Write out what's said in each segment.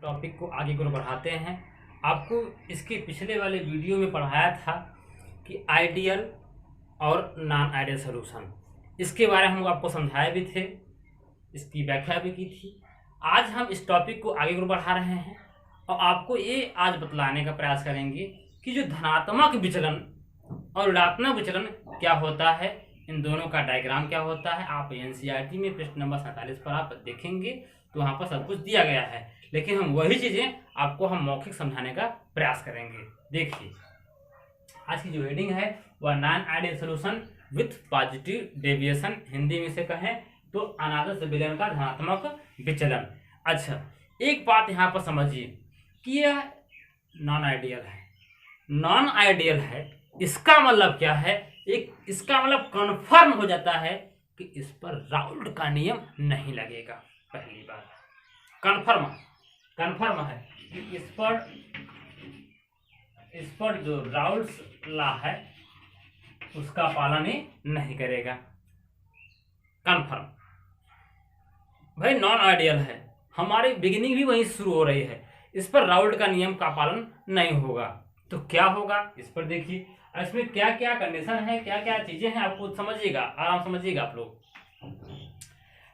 Topic को आगे की ओर बढ़ाते हैं। आपको इसके पिछले वाले वीडियो में पढ़ाया था कि आइडियल और नॉन आइडियल सॉल्यूशन, इसके बारे में हम आपको समझाए भी थे, इसकी व्याख्या भी की थी। आज हम इस टॉपिक को आगे की ओर बढ़ा रहे हैं और आपको ये आज बतलाने का प्रयास करेंगे कि जो धनात्मक विचलन और ऋणात्मक विचलन क्या होता है, इन दोनों का डायग्राम क्या होता है। आप एनसीईआरटी में पृष्ठ नंबर 47 पर आप देखेंगे तो वहाँ पर सब कुछ दिया गया है, लेकिन हम वही चीज़ें आपको हम मौखिक समझाने का प्रयास करेंगे। देखिए, आज की जो हेडिंग है वह non ideal solution with positive deviation, Hindi में से कहें तो अनादर्श विलयन का धनात्मक विचलन। अच्छा, एक बात यहाँ पर समझिए कि यह नॉन आइडियल है। नॉन आइडियल है, इसका मतलब क्या है? इसका मतलब कन्फर्म हो जाता है कि इस पर राउल्ट का नियम नहीं लगेगा। पहली बात कन्फर्म है कि इस पर जो राउल्ट्स लॉ है उसका पालन ही नहीं करेगा। कन्फर्म भाई, नॉन आइडियल है, हमारी बिगिनिंग भी वहीं शुरू हो रही है, इस पर राउल्ट का नियम का पालन नहीं होगा। तो क्या होगा इस पर देखिए, इसमें क्या क्या कंडीशन है, क्या क्या चीजें हैं, आपको समझिएगा, आराम समझिएगा आप लोग।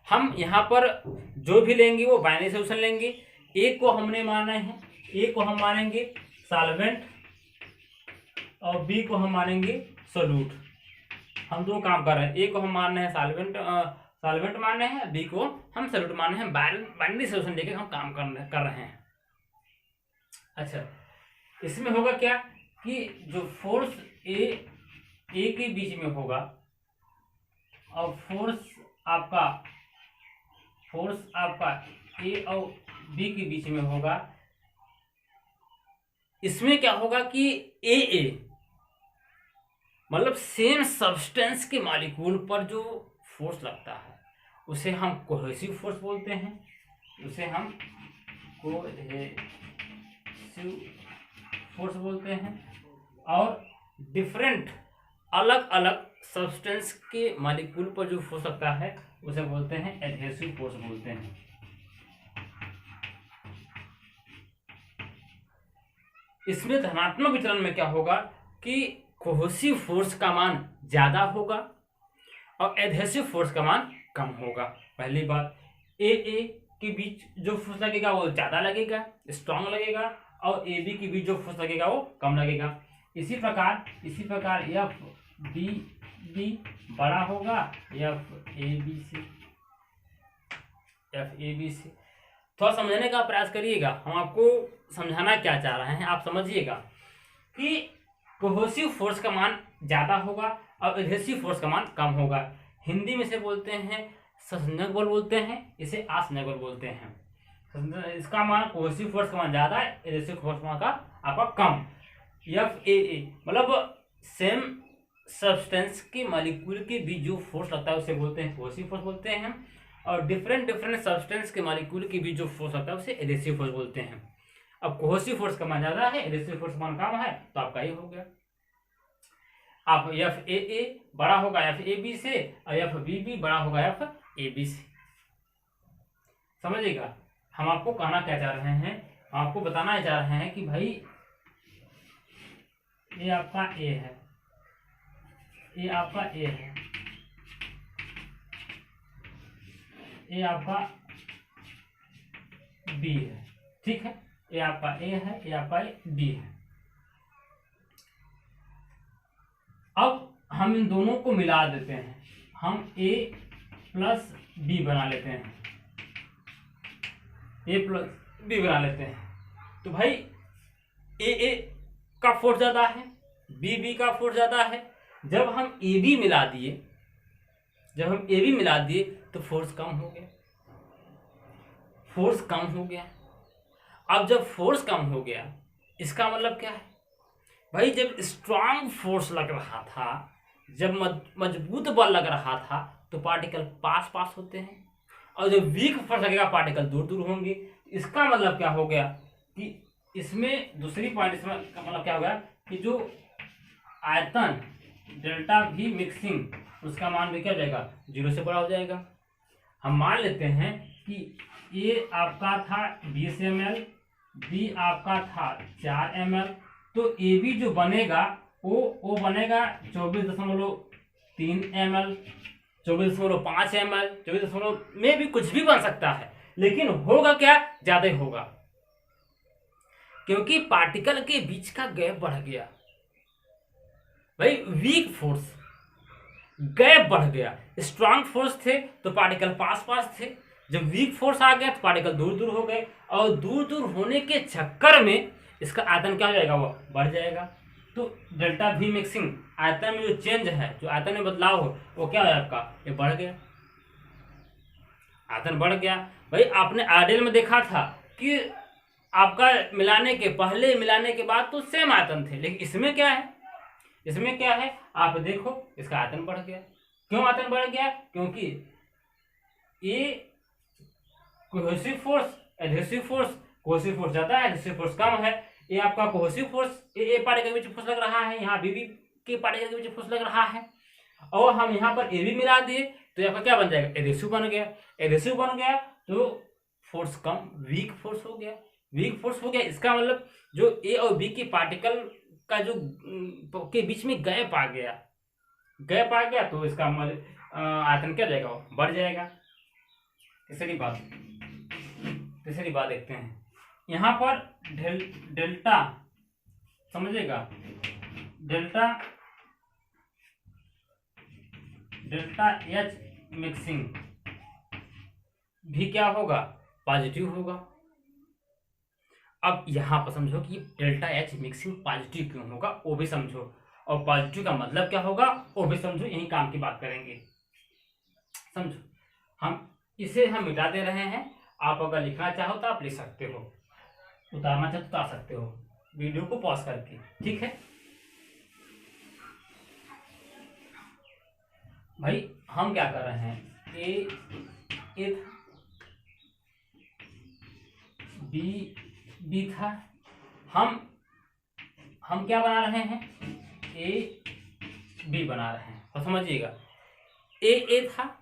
हम यहाँ पर जो भी लेंगे वो बाइनरी सॉल्यूशन लेंगे। ए को हमने माना है, ए को हम मानेंगे सॉल्वेंट और बी को हम मानेंगे सोल्यूट। हम दो काम कर रहे हैं, ए को हम मान रहे हैं सॉल्वेंट मान रहे हैं, बी को हम सोल्यूट मान रहे हैं। बाइनरी सॉल्यूशन लेके हम काम कर रहे हैं। अच्छा, इसमें होगा क्या कि जो फोर्स ए के बीच में होगा और फोर्स आपका ए और बी के बीच में होगा, इसमें क्या होगा कि ए मतलब सेम सब्सटेंस के मॉलिक्यूल पर जो फोर्स लगता है उसे हम कोहेसिव फोर्स बोलते हैं, उसे हम कोहेसिव फोर्स बोलते हैं। और डिफरेंट अलग अलग सब्सटेंस के मॉलिक्यूल पर जो फोर्स लगता है उसे बोलते हैं एडहेसिव फोर्स बोलते हैं। इसमें धनात्मक विचलन में क्या होगा कि कोहेसिव फोर्स का मान ज्यादा होगा और एडहेसिव फोर्स का मान कम होगा। पहली बात, ए के बीच जो फोर्स लगेगा वो ज्यादा लगेगा, स्ट्रांग लगेगा, और ए बी के बीच जो फोर्स लगेगा वो कम लगेगा। इसी प्रकार एफ बी बड़ा होगा एफ ए बी से। थोड़ा समझने का प्रयास करिएगा, हम आपको समझाना क्या चाह रहे हैं आप समझिएगा कि कोहेसिव फोर्स का मान ज्यादा होगा और एडहेसिव फोर्स का मान कम होगा। हिंदी में से बोलते हैं सहसंयोजक बल बोलते हैं, इसे असंयोजक बल बोलते हैं। इसका मान कोहेसिव फोर्स का मान ज्यादा है, एडहेसिव फोर्स का मान आपका कम। एफ ए मतलब सेम सब्सटेंस के मॉलिक्यूल के बीच जो फोर्स लगता है उसे बोलते हैं कोहेसिव फोर्स बोलते हैं हम, और डिफरेंट सब्सटेंस के मॉलिक्यूल के बीच जो फोर्स लगता है उसे एडहेसिव फोर्स बोलते हैं। अब कोहेसिव फोर्स का मान ज्यादा है, एडहेसिव फोर्स का मान कम है, तो आपका ये हो गया। आप एफ ए बड़ा होगा एफ ए बी से और एफ बी बड़ा होगा एफ ए बी से। समझिएगा, हम आपको कहना क्या चाह रहे हैं, आपको बताना चाह रहे हैं कि भाई ये आपका ए है, ये आपका ए है, ये आपका बी है, ठीक है। ये आपका ए है, ये आपका बी है। अब हम इन दोनों को मिला देते हैं, हम ए प्लस बी बना लेते हैं, ए प्लस बी बना लेते हैं। तो भाई ए का फोर्स ज्यादा है, बी का फोर्स ज्यादा है। जब हम ए बी मिला दिए तो फोर्स कम हो गया। अब जब फोर्स कम हो गया, इसका मतलब क्या है भाई, जब स्ट्रांग फोर्स लग रहा था, जब मजबूत बल लग रहा था तो पार्टिकल पास होते हैं, और जब वीक फोर्स लगेगा पार्टिकल दूर होंगे। इसका मतलब क्या हो गया कि इसमें दूसरी पॉइंट, इसमें मतलब क्या हो गया कि जो आयतन डेल्टा भी मिक्सिंग, उसका मान भी क्या हो जाएगा, 0 से बड़ा हो जाएगा। हम मान लेते हैं कि ये आपका था 20 ml बी आपका था 4 ml, तो ए बी जो बनेगा वो बनेगा 24.3 ml, 24.5 ml, 24 में भी कुछ भी बन सकता है, लेकिन होगा क्या, ज्यादा ही होगा, क्योंकि पार्टिकल के बीच का गैप बढ़ गया। भाई वीक फोर्स, गैप बढ़ गया। स्ट्रांग फोर्स थे तो पार्टिकल पास पास थे, जब वीक फोर्स आ गया तो पार्टिकल दूर दूर हो गए, और दूर दूर होने के चक्कर में इसका आयतन क्या हो जाएगा, वो बढ़ जाएगा। तो डेल्टा वी मिक्सिंग, आयतन में जो चेंज है, जो आयतन में बदलाव हो, वो क्या है आपका, ये बढ़ गया, आयतन बढ़ गया। भाई आपने आइडियल में देखा था कि आपका मिलाने के पहले मिलाने के बाद तो सेम आयतन थे, लेकिन इसमें क्या है, इसमें क्या है, आप देखो इसका आयतन बढ़ गया। क्यों आयतन बढ़ गया, क्योंकि ये cohesive force, adhesive force, cohesive force ज्यादा है, एडहेसिव फोर्स कम है। ये आपका कोहेसिव फोर्स ए पार्टिकल के बीच फोर्स लग रहा है, यहाँ बीबी के पार्टिकल के बीच फोर्स लग रहा है, और हम यहाँ पर ए भी मिला दिए तो आपका क्या बन जाएगा, एडहेसिव बन गया। एडहेसिव बन गया तो फोर्स कम, वीक फोर्स हो गया, वीक फोर्स हो गया। इसका मतलब जो ए और बी के पार्टिकल का जो के बीच में गैप आ गया, गैप आ गया, तो इसका आयतन क्या जाएगा, बढ़ जाएगा। तीसरी बात देखते हैं, यहाँ पर डेल्टा समझिएगा, डेल्टा एच मिक्सिंग भी क्या होगा, पॉजिटिव होगा। अब यहाँ पर समझो कि डेल्टा एच मिक्सिंग पॉजिटिव क्यों होगा, वो भी समझो, और पॉजिटिव का मतलब क्या होगा वो भी समझो, यही काम की बात करेंगे। समझो, हम मिटा दे रहे हैं, आप अगर लिखना चाहो तो आप लिख सकते हो, उतारना चाहो तो उतार सकते हो, वीडियो को पॉज करके, ठीक है। भाई हम क्या कर रहे हैं, ए बी था, हम क्या बना रहे हैं, ए बी बना रहे हैं। और समझिएगा, ए था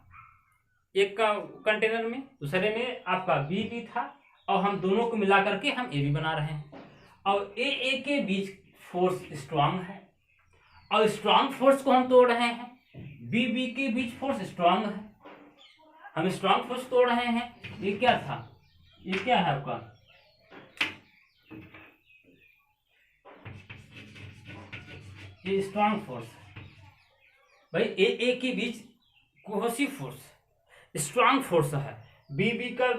एक का कंटेनर में, दूसरे में आपका बी था, और हम दोनों को मिला करके हम ए बी बना रहे हैं, और ए के बीच फोर्स स्ट्रांग है, और स्ट्रांग फोर्स को हम तोड़ रहे हैं, बी के बीच फोर्स स्ट्रांग है, हम स्ट्रांग फोर्स तोड़ रहे हैं। ये क्या था, ये क्या है आपका, ये स्ट्रांग फोर्स है। भाई ए के बीच कोहेसिव फोर्स स्ट्रांग फोर्स है, बी का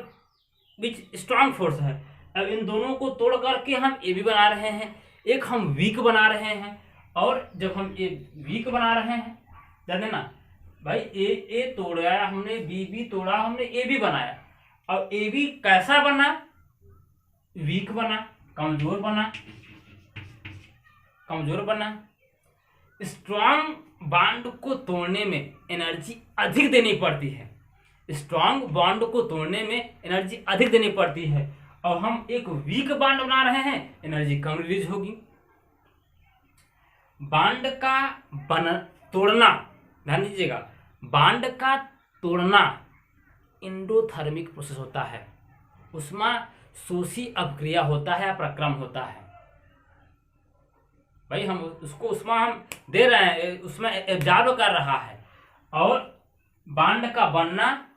बीच स्ट्रांग फोर्स है। अब इन दोनों को तोड़ करके हम ए बी बना रहे हैं, एक हम वीक बना रहे हैं, और जब हम ए वीक बना रहे हैं, जाने ना भाई, ए तोड़ा हमने, बी तोड़ा हमने, ए बी बनाया, और ए बी कैसा बना, वीक बना, कमजोर बना। स्ट्रांग बॉन्ड को तोड़ने में एनर्जी अधिक देनी पड़ती है, स्ट्रांग बॉन्ड को तोड़ने में एनर्जी अधिक देनी पड़ती है, और हम एक वीक बॉन्ड बना रहे हैं, एनर्जी कम रिलीज होगी। बॉन्ड का तोड़ना, ध्यान दीजिएगा, बॉन्ड का तोड़ना एंडोथर्मिक प्रोसेस होता है, उसमें शोषी अपक्रिया होता है, प्रक्रम होता है। भाई हम उसको उसमें हम दे रहे हैं, उसमें एब्जॉर्ब कर रहा है, और बॉन्ड का बनना,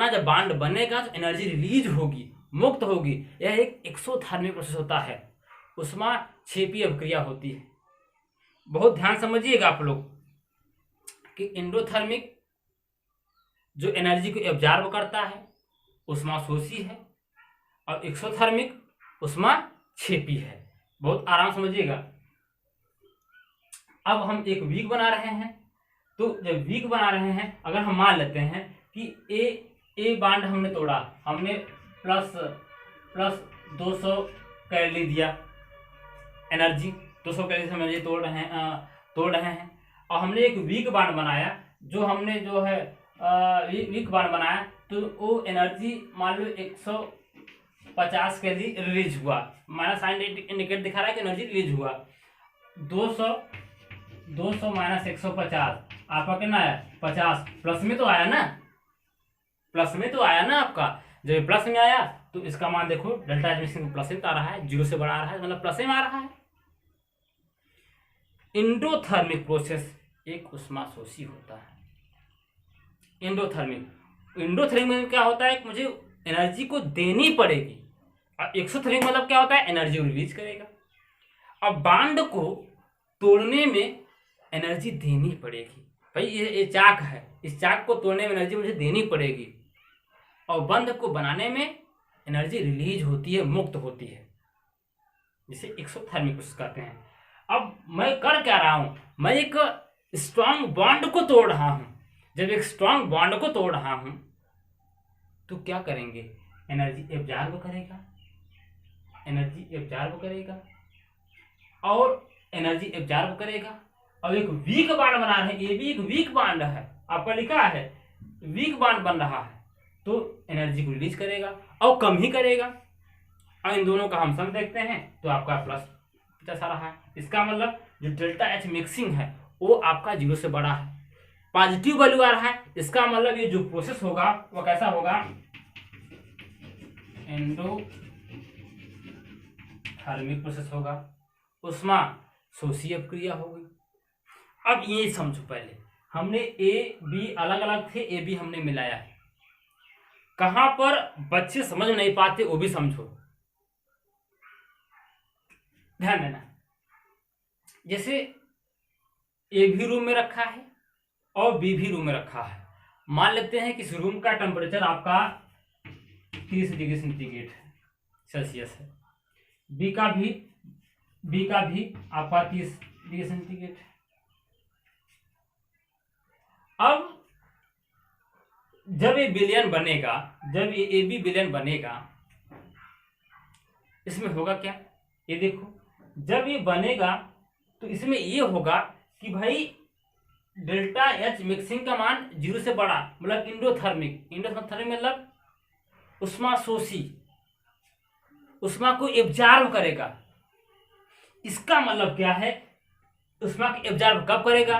जब बॉन्ड बनेगा तो एनर्जी रिलीज होगी, मुक्त होगी। यह एक एक्सोथर्मिक प्रोसेस होता है, उसमें क्षेपीय अभिक्रिया होती है। बहुत ध्यान समझिएगा आप लोग कि एंडोथर्मिक जो एनर्जी को एब्जॉर्ब करता है उसमें शोषी है, और एक्सोथर्मिक उसमें क्षेपी है। बहुत आराम समझिएगा। अब हम एक वीक बना रहे हैं, तो जब वीक बना रहे हैं, अगर हम मान लेते हैं कि ए बॉन्ड हमने तोड़ा, हमने प्लस 200 कैलोरी दिया, एनर्जी 200 कैलोरी से एनर्जी तोड़ रहे हैं, और हमने एक वीक बॉन्ड बनाया, जो हमने जो है वीक बॉन्ड बनाया, तो वो एनर्जी मान लो 150 कैलोरी रिलीज हुआ, माइनस साइन इंडिकेट दिखा रहा है कि एनर्जी रिलीज हुआ। 200 माइनस 150 आपका कितना आया, 50, प्लस में तो आया ना, आपका जब प्लस में आया तो इसका मान देखो डेल्टा एच मिक्सिंग प्लस में आ रहा है, 0 से बड़ा आ रहा है, मतलब प्लस में आ रहा है। एंडोथर्मिक प्रोसेस एक उष्माशोषी होता है। एंडोथर्मिक में क्या होता है, मुझे एनर्जी को देनी पड़ेगी, और एक्सोथर्मिक मतलब क्या होता है, एनर्जी को रिलीज करेगा। अब बांड को तोड़ने में एनर्जी देनी पड़ेगी। भाई ये चाक है, इस चाक को तोड़ने में एनर्जी मुझे देनी पड़ेगी, और बंध को बनाने में एनर्जी रिलीज होती है, मुक्त होती है, जिसे एक्सोथर्मिक प्रोसेस कहते हैं। अब मैं कर क्या रहा हूं, मैं एक स्ट्रांग बॉन्ड को तोड़ रहा हूं। जब एक स्ट्रांग बॉन्ड को तोड़ रहा हूं तो क्या करेंगे, एनर्जी एब्जॉर्ब करेगा, और एनर्जी एब्जॉर्ब करेगा। और एक वीक बॉन्ड बना रहे हैं, ये भी एक वीक बॉन्ड है, आपका लिखा है वीक बॉन्ड बन रहा है, तो एनर्जी को रिलीज करेगा और कम ही करेगा। और इन दोनों का हम सम देखते हैं तो आपका प्लस आ रहा है। इसका मतलब जो डेल्टा एच मिक्सिंग है वो आपका 0 से बड़ा है, पॉजिटिव वैल्यू आ रहा है। इसका मतलब ये जो प्रोसेस होगा वो कैसा होगा, एंडोथर्मिक प्रोसेस होगा, उष्माशोषीय क्रिया होगी। अब ये समझो, पहले हमने ए बी अलग अलग थे, ए बी हमने मिलाया है। कहां पर बच्चे समझ नहीं पाते वो भी समझो, ध्यान देना। जैसे ए भी रूम में रखा है और बी भी रूम में रखा है। मान लेते हैं कि इस रूम का टेम्परेचर आपका 30 डिग्री सेंटीग्रेड सेल्सियस है, बी का भी आपका 30 डिग्री सेंटीग्रेड। अब जब ये विलयन बनेगा, जब ये ए बी विलयन बनेगा, इसमें होगा क्या, ये देखो, जब ये बनेगा तो इसमें ये होगा कि भाई डेल्टा एच मिक्सिंग का मान 0 से बड़ा, मतलब एंडोथर्मिक मतलब उष्माशोषी, उष्मा को एब्जॉर्ब करेगा। इसका मतलब क्या है, उष्मा को एब्जॉर्ब कब करेगा,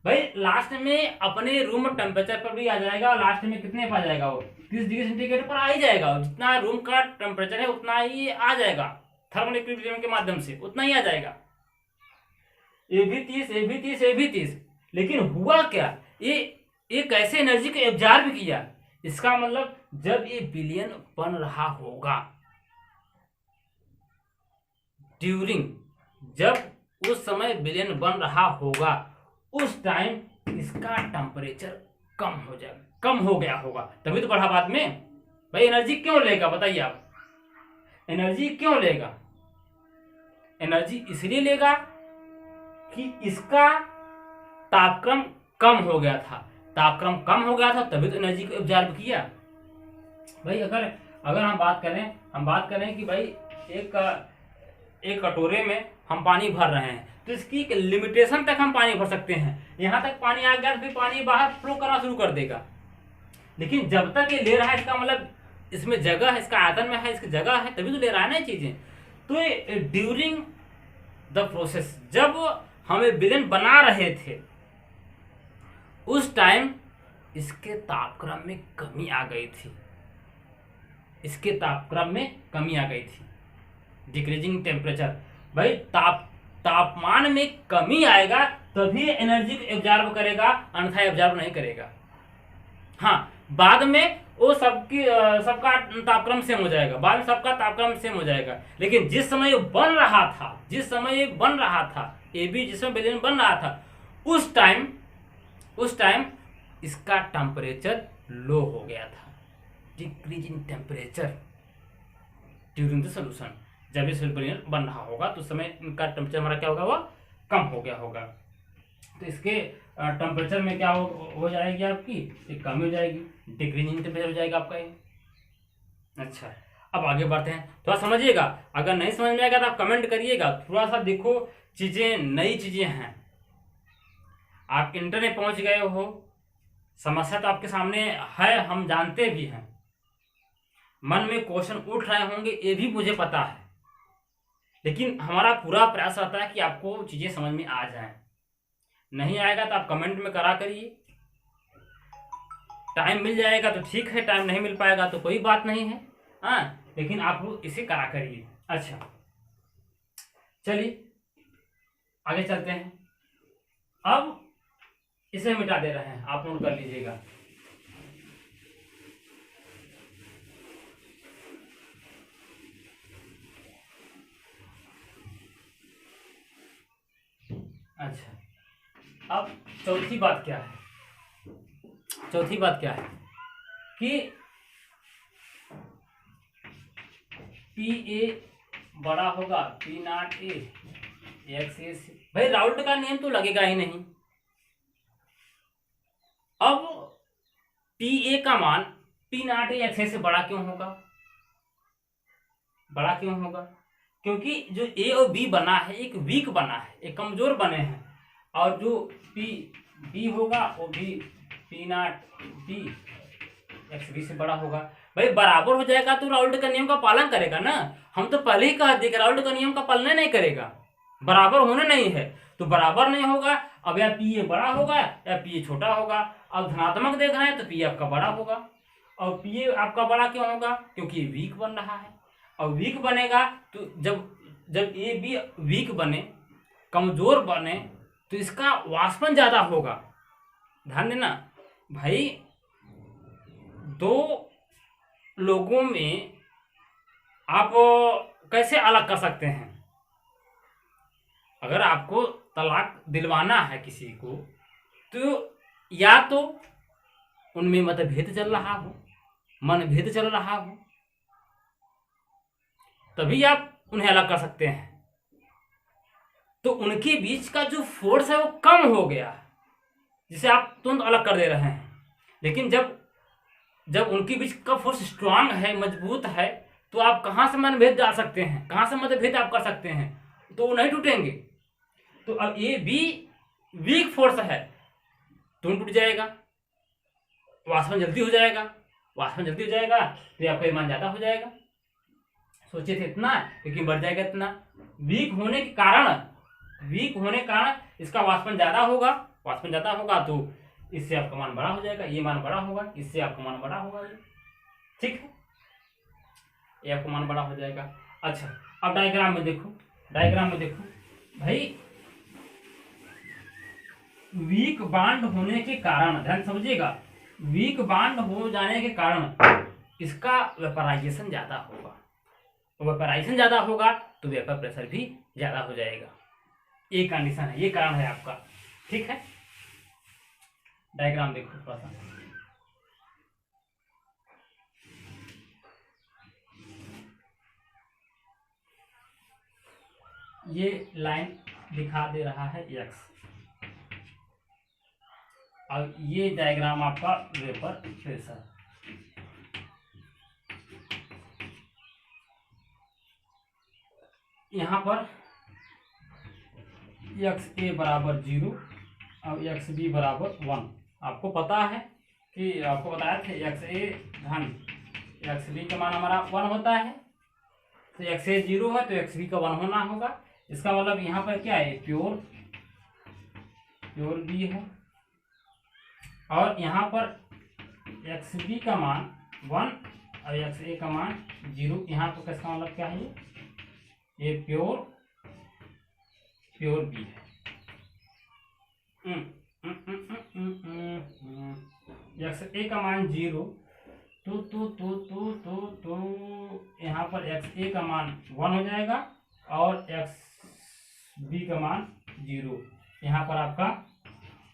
भाई लास्ट में अपने रूम टेम्परेचर पर भी आ जाएगा, और लास्ट में कितने पर आ जाएगा, वो 30 डिग्री सेंटीग्रेड पर आ ही जाएगा। जितना रूम का टेम्परेचर है उतना ही आ जाएगा, थर्मल इक्विलिब्रियम के माध्यम से उतना ही आ जाएगा। ए भी 30, लेकिन हुआ क्या, ये कैसे एनर्जी को एब्जॉर्ब किया। इसका मतलब जब ये विलयन बन रहा होगा, जब उस समय विलयन बन रहा होगा, उस टाइम इसका टेम्परेचर कम हो गया होगा, तभी तो बढ़ा बाद में। भाई एनर्जी क्यों लेगा, बताइए आप, एनर्जी क्यों लेगा, एनर्जी इसलिए लेगा कि इसका तापक्रम कम हो गया था, तभी तो एनर्जी को एब्जॉर्ब किया। भाई अगर हम बात करें कि भाई एक कटोरे में हम पानी भर रहे हैं, तो इसकी एक लिमिटेशन तक हम पानी भर सकते हैं। यहां तक पानी आ गया तो फिर पानी बाहर फ्लो करना शुरू कर देगा। लेकिन जब तक ये ले रहा है, इसका मतलब इसमें जगह है, इसका आयतन में है, इसकी जगह है, तभी तो ले रहा है ना ये चीजें। तो ड्यूरिंग द प्रोसेस, जब हमें विलयन बना रहे थे, उस टाइम इसके तापक्रम में कमी आ गई थी, डिक्रीजिंग टेम्परेचर। भाई तापमान में कमी आएगा तभी एनर्जी को एब्जॉर्ब करेगा, अन्यथा एब्जॉर्ब नहीं करेगा। हाँ, बाद में वो सबका तापक्रम सेम हो जाएगा, लेकिन जिस समय ये बन रहा था, ए बी जिसमें विलयन बन रहा था, उस टाइम इसका टेम्परेचर लो हो गया था, decreasing temperature during the solution. जब ये विलयन बन रहा होगा तो उस समय इनका टेम्परेचर हमारा क्या होगा, वो कम हो गया होगा। तो इसके टेम्परेचर में क्या हो जाएगी आपकी, एक कमी हो जाएगी, डिक्रीजिंग टेम्परेचर हो जाएगा आपका ये। अच्छा, अब आगे बढ़ते हैं, थोड़ा समझिएगा। अगर नहीं समझ में आएगा तो आप कमेंट करिएगा। थोड़ा सा देखो, चीजें नई चीजें हैं, आप इंटरनेट पहुंच गए हो, समस्या तो आपके सामने है, हम जानते भी हैं, मन में क्वेश्चन उठ रहे होंगे, ये भी मुझे पता है, लेकिन हमारा पूरा प्रयास रहता है कि आपको चीजें समझ में आ जाएं। नहीं आएगा तो आप कमेंट में करा करिए, टाइम मिल जाएगा तो ठीक है, टाइम नहीं मिल पाएगा तो कोई बात नहीं है। हाँ, लेकिन आप लोग इसे करा करिए। अच्छा चलिए आगे चलते हैं। अब इसे मिटा दे रहे हैं, आप नोट कर लीजिएगा। अच्छा अब चौथी बात क्या है, चौथी बात क्या है कि पी ए बड़ा होगा पी नॉट ए एक्स ए से। भाई राउल्ट का नियम तो लगेगा ही नहीं। अब पी ए का मान पी नॉट ए एक्स ए से बड़ा क्यों होगा, बड़ा क्यों होगा? क्योंकि जो ए और बी बना है एक वीक बना है, एक कमजोर बने हैं, और जो पी बी होगा वो भी P not B X B से बड़ा होगा। भाई बराबर हो जाएगा तो राउल्ट का नियम का पालन करेगा ना। हम तो पहले ही कहा थे कि राउल्ट का नियम का पालन नहीं करेगा, बराबर होना नहीं है तो बराबर नहीं होगा। अब या पी ए बड़ा होगा या पी ए छोटा होगा। अब धनात्मक देख रहे हैं तो पी ए आपका बड़ा होगा, और पी ए आपका बड़ा क्यों होगा? क्योंकि वीक बन रहा है, और वीक बनेगा तो जब जब ए बी वीक बने, कमजोर बने, तो इसका वाष्पन ज्यादा होगा। ध्यान देना भाई, दो लोगों में आप कैसे अलग कर सकते हैं? अगर आपको तलाक दिलवाना है किसी को, तो या तो उनमें मतभेद चल रहा हो, मनभेद चल रहा हो, तभी आप उन्हें अलग कर सकते हैं। तो उनके बीच का जो फोर्स है वो कम हो गया, जिसे आप तुरंत अलग कर दे रहे हैं। लेकिन जब जब उनके बीच का फोर्स स्ट्रांग है, मजबूत है, तो आप कहां से मनभेद डाल सकते हैं, कहां से मतभेद आप कर सकते हैं? तो वो नहीं टूटेंगे। तो अब ए बी वीक फोर्स है, तुरंत टूट जाएगा, वाष्पन जल्दी हो जाएगा, वाष्पन जल्दी हो जाएगा तो आपका मान ज्यादा हो जाएगा। सोचे थे इतना, लेकिन बढ़ जाएगा इतना। वीक होने के कारण इसका वाष्पन ज्यादा होगा, वाष्पन ज्यादा होगा तो इससे आपका मान बड़ा हो जाएगा, ये मान बड़ा होगा, इससे आपका मान बड़ा होगा, ये ठीक है, ये आपका मान बड़ा हो जाएगा। अच्छा अब डायग्राम में देखो, डायग्राम में देखो भाई, वीक बांड होने के कारण, ध्यान समझिएगा, वीक बांड हो जाने के कारण इसका वेपराइजेशन ज्यादा होगा, वेपराइजेशन ज्यादा होगा तो वेपर प्रेशर भी ज्यादा हो जाएगा। ये कंडीशन है, ये कारण है आपका, ठीक है। डायग्राम देखो थोड़ा सा, ये लाइन दिखा दे रहा है एक्स, और ये डायग्राम आपका वेपर प्रेशर। यहाँ पर एक्स ए बराबर 0 और एक्स बी बराबर 1। आपको पता है कि आपको बताया था एक्स ए धन एक्स बी का मान हमारा 1 होता है, तो एक्स ए 0 है तो एक्स बी का 1 होना होगा। इसका मतलब यहाँ पर क्या है, प्योर बी है, और यहाँ पर एक्स बी का मान 1 और एक्स ए का मान 0। यहाँ पर इसका मतलब क्या है, ये प्योर बी है। एक्स ए का मान 0 तो यहाँ पर एक्स ए का मान 1 हो जाएगा और एक्स बी का मान 0, यहाँ पर आपका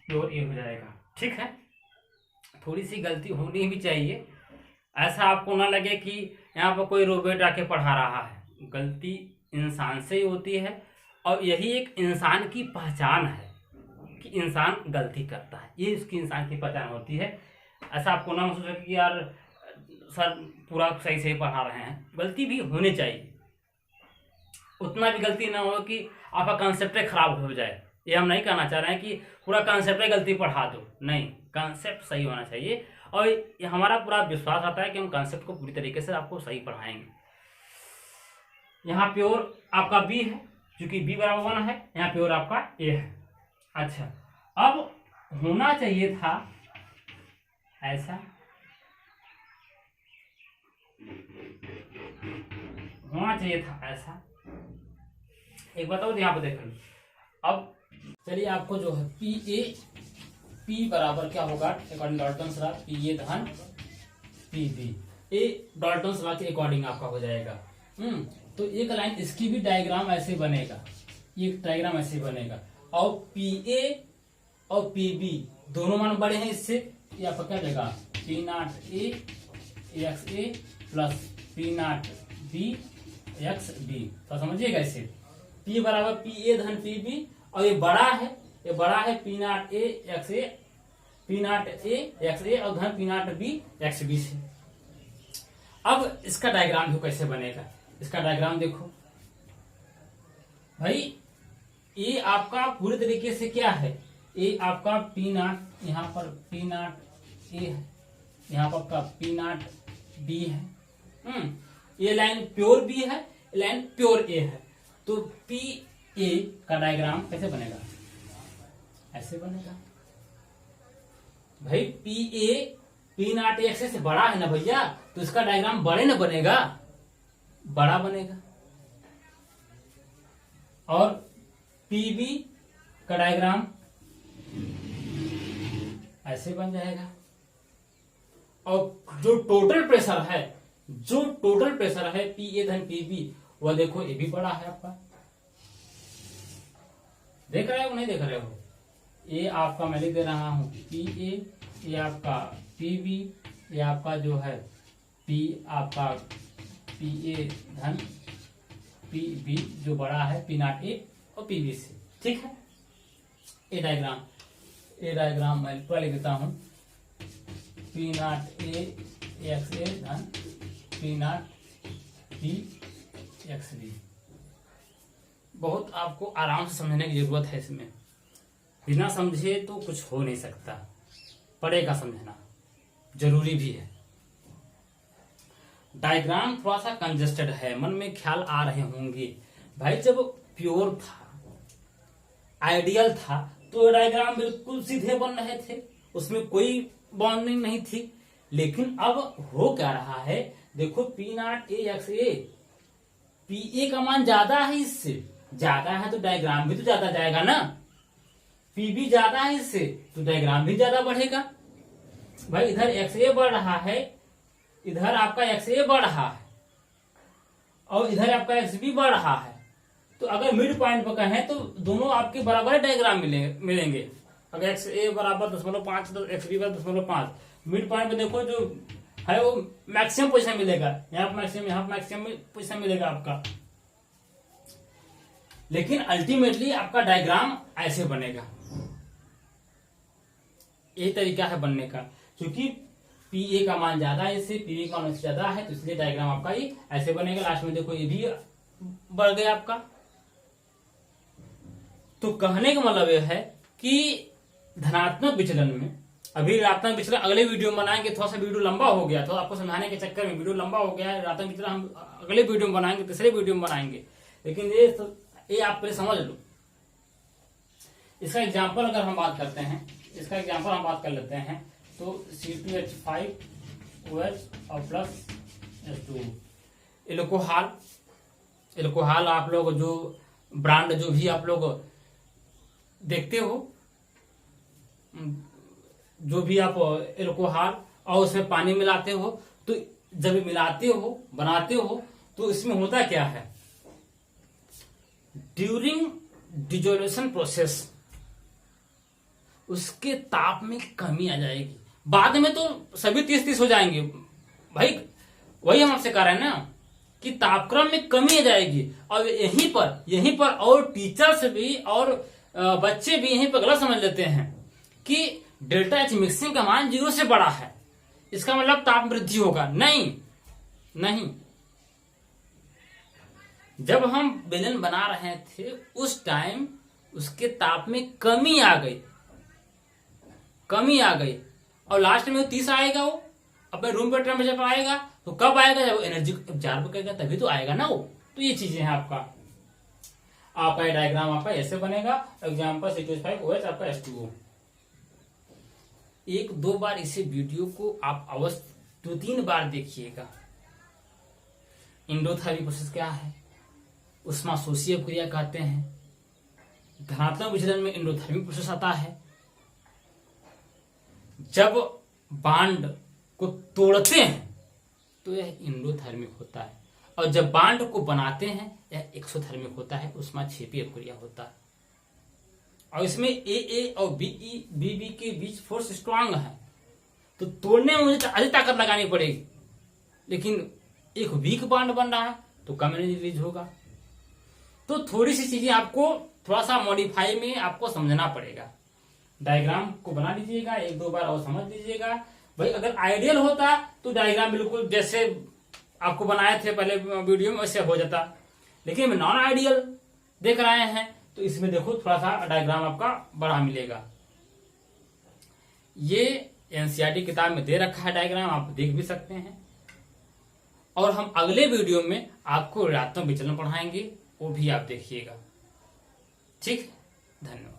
प्योर ए हो जाएगा, ठीक है। थोड़ी सी गलती होनी भी चाहिए, ऐसा आपको ना लगे कि यहाँ पर कोई रोबोट आके पढ़ा रहा है। गलती इंसान से ही होती है, और यही एक इंसान की पहचान है कि इंसान गलती करता है, ये उसकी इंसान की पहचान होती है। ऐसा आपको ना महसूस हो कि यार सर पूरा सही से पढ़ा रहे हैं, गलती भी होनी चाहिए। उतना भी गलती ना हो कि आपका कंसेप्ट खराब हो जाए। ये हम नहीं कहना चाह रहे हैं कि पूरा कंसेप्ट गलती पढ़ा दो, नहीं, कंसेप्ट सही होना चाहिए, और ये हमारा पूरा विश्वास आता है कि हम कंसेप्ट को पूरी तरीके से आपको सही पढ़ाएंगे। यहाँ प्योर आपका बी है, क्योंकि बी बराबर 1 है, यहाँ प्योर आपका ए है। अच्छा अब होना चाहिए था ऐसा, होना चाहिए था ऐसा। एक बताओ यहाँ पे देख लो। अब चलिए आपको जो है पी बराबर क्या होगा according Dalton's law, P A धन पी बी, ए डाल्टन्स लॉ के अकॉर्डिंग आपका हो जाएगा। तो एक लाइन इसकी भी डायग्राम ऐसे बनेगा, ये डायग्राम ऐसे बनेगा, और पी ए और पी बी दोनों मान बड़े हैं इससे, ये आपका क्या देगा P not A X A plus P not B X B. तो समझिएगा इसे, पी बराबर पी ए धन पी बी, और ये बड़ा है P not A X A, P not A X A और धन P not B X B से। अब इसका डायग्राम भी कैसे बनेगा, इसका डायग्राम देखो भाई। ये आपका पूरी तरीके से क्या है, ये आपका पी नॉट, यहाँ पर पी नॉट ए है, यहाँ पर आपका पी नॉट बी है। ये लाइन प्योर बी है, लाइन प्योर ए है। तो पी ए का डायग्राम कैसे बनेगा, ऐसे बनेगा भाई। P A P not x से बड़ा है ना भैया, तो इसका डायग्राम बड़े ना बनेगा, बड़ा बनेगा। और पी बी का डायग्राम ऐसे बन जाएगा। और जो टोटल प्रेशर है पी ए धन पी बी, वह देखो ये भी बड़ा है आपका। देख रहे हो नहीं देख रहे हो, ये आपका मैं लिख दे रहा हूं पी ए, ये आपका पी बी, ये आपका जो है पी आपका पी ए धन पी बी जो बड़ा है पी नॉट ए और पी बी से, ठीक है। ये डायग्राम मैं पूरा लिख देता हूं, P not A X A धन P not B X B. बहुत आपको आराम से समझने की जरूरत है इसमें, बिना समझे तो कुछ हो नहीं सकता, पड़ेगा समझना, जरूरी भी है। डायग्राम थोड़ा सा कंजेस्टेड है, मन में ख्याल आ रहे होंगे भाई, जब प्योर था आइडियल था तो डायग्राम बिल्कुल सीधे बन रहे थे, उसमें कोई बॉन्डिंग नहीं थी। लेकिन अब हो क्या रहा है, देखो P not A X A, P A का मान ज्यादा है, इससे ज्यादा है तो डायग्राम भी तो ज्यादा जाएगा ना। पी बी ज्यादा है इससे तो डायग्राम भी ज्यादा बढ़ेगा भाई। इधर एक्स ए बढ़ रहा है, इधर आपका एक्स ए बढ़ रहा है, और इधर आपका एक्स बी बढ़ रहा है। तो अगर मिड पॉइंट पर कहें तो दोनों आपके बराबर डायग्राम मिलेंगे। अगर एक्स ए बराबर 0.5 तो एक्स बी बराबर 0.5, मिड पॉइंट पे देखो जो है वो मैक्सिमम पोजीशन मिलेगा, यहाँ पर मैक्सिमम, यहाँ पर मैक्सिमम पोजीशन मिलेगा आपका। लेकिन अल्टीमेटली आपका डायग्राम ऐसे बनेगा, यही तरीका है बनने का। क्योंकि पी ए का मान ज्यादा है, इससे पी बी का मान ज्यादा है, तो इसलिए डायग्राम आपका ये ऐसे बनेगा। लास्ट में देखो ये भी बढ़ गया आपका। तो कहने का मतलब यह है कि धनात्मक विचलन में, अभी ऋणात्मक विचलन अगले वीडियो में बनाएंगे, थोड़ा सा वीडियो लंबा हो गया, तो आपको समझाने के चक्कर में वीडियो लंबा हो गया है। ऋणात्मक विचलन हम अगले वीडियो में बनाएंगे, तीसरे वीडियो में बनाएंगे। लेकिन ये आप पहले समझ लो। इसका एग्जाम्पल अगर हम बात करते हैं, इसका एग्जाम्पल हम बात कर लेते हैं, तो C2H5OH और प्लस H2O। एल्कोहल आप लोग जो ब्रांड जो भी आप लोग देखते हो, जो भी आप एल्कोहल और उसमें पानी मिलाते हो, तो जब मिलाते हो बनाते हो तो इसमें होता क्या है, ड्यूरिंग डिजोल्यूशन प्रोसेस उसके ताप में कमी आ जाएगी। बाद में तो सभी 30-30 हो जाएंगे भाई, वही हम आपसे कह रहे हैं ना कि तापक्रम में कमी आ जाएगी। और यहीं पर और टीचर्स भी और बच्चे भी यहीं पर गलत समझ लेते हैं कि डेल्टा एच मिक्सिंग का मान 0 से बड़ा है, इसका मतलब ताप वृद्धि होगा। नहीं, जब हम बेलन बना रहे थे उस टाइम उसके ताप में कमी आ गई, और लास्ट में 30 आएगा, वो अपने रूम पे टेम्परेचर पर आएगा। तो कब आएगा, जब एनर्जी एब्जॉर्ब करेगा तभी तो आएगा ना वो। तो ये चीजें हैं आपका ये डायग्राम आपका ऐसे बनेगा। एग्जाम्पल C2H5OH आपका H2O। 1-2 बार इसे वीडियो को आप अवश्य 2-3 बार देखिएगा, इंडोथर्मिक प्रोसेस क्या है, उष्माशोषीय क्रिया कहते हैं। धनात्मक विचलन में इंडोथर्मिक प्रोसेस आता है। जब बांड को तोड़ते हैं तो यह इंडोथर्मिक होता है, और जब बांड को बनाते हैं यह एक्सोथर्मिक होता है, उष्माक्षेपीय क्रिया होता है। और इसमें ए और बी के बीच फोर्स स्ट्रांग है, तो तोड़ने में मुझे अधिक ताकत लगानी पड़ेगी, लेकिन एक वीक बांड बन रहा है तो कम एनर्जी रिलीज होगा। तो थोड़ी सी चीजें आपको थोड़ा सा मॉडिफाई में आपको समझना पड़ेगा। डायग्राम को बना लीजिएगा, एक दो बार और समझ लीजिएगा। भाई अगर आइडियल होता तो डायग्राम बिल्कुल जैसे आपको बनाए थे पहले वीडियो में वैसे हो जाता, लेकिन नॉन आइडियल देख रहे हैं तो इसमें देखो थोड़ा सा डायग्राम आपका बड़ा मिलेगा। ये एनसीईआरटी किताब में दे रखा है डायग्राम, आप देख भी सकते हैं। और हम अगले वीडियो में आपको ऋणात्मक विचलन पढ़ाएंगे, वो भी आप देखिएगा। ठीक, धन्यवाद।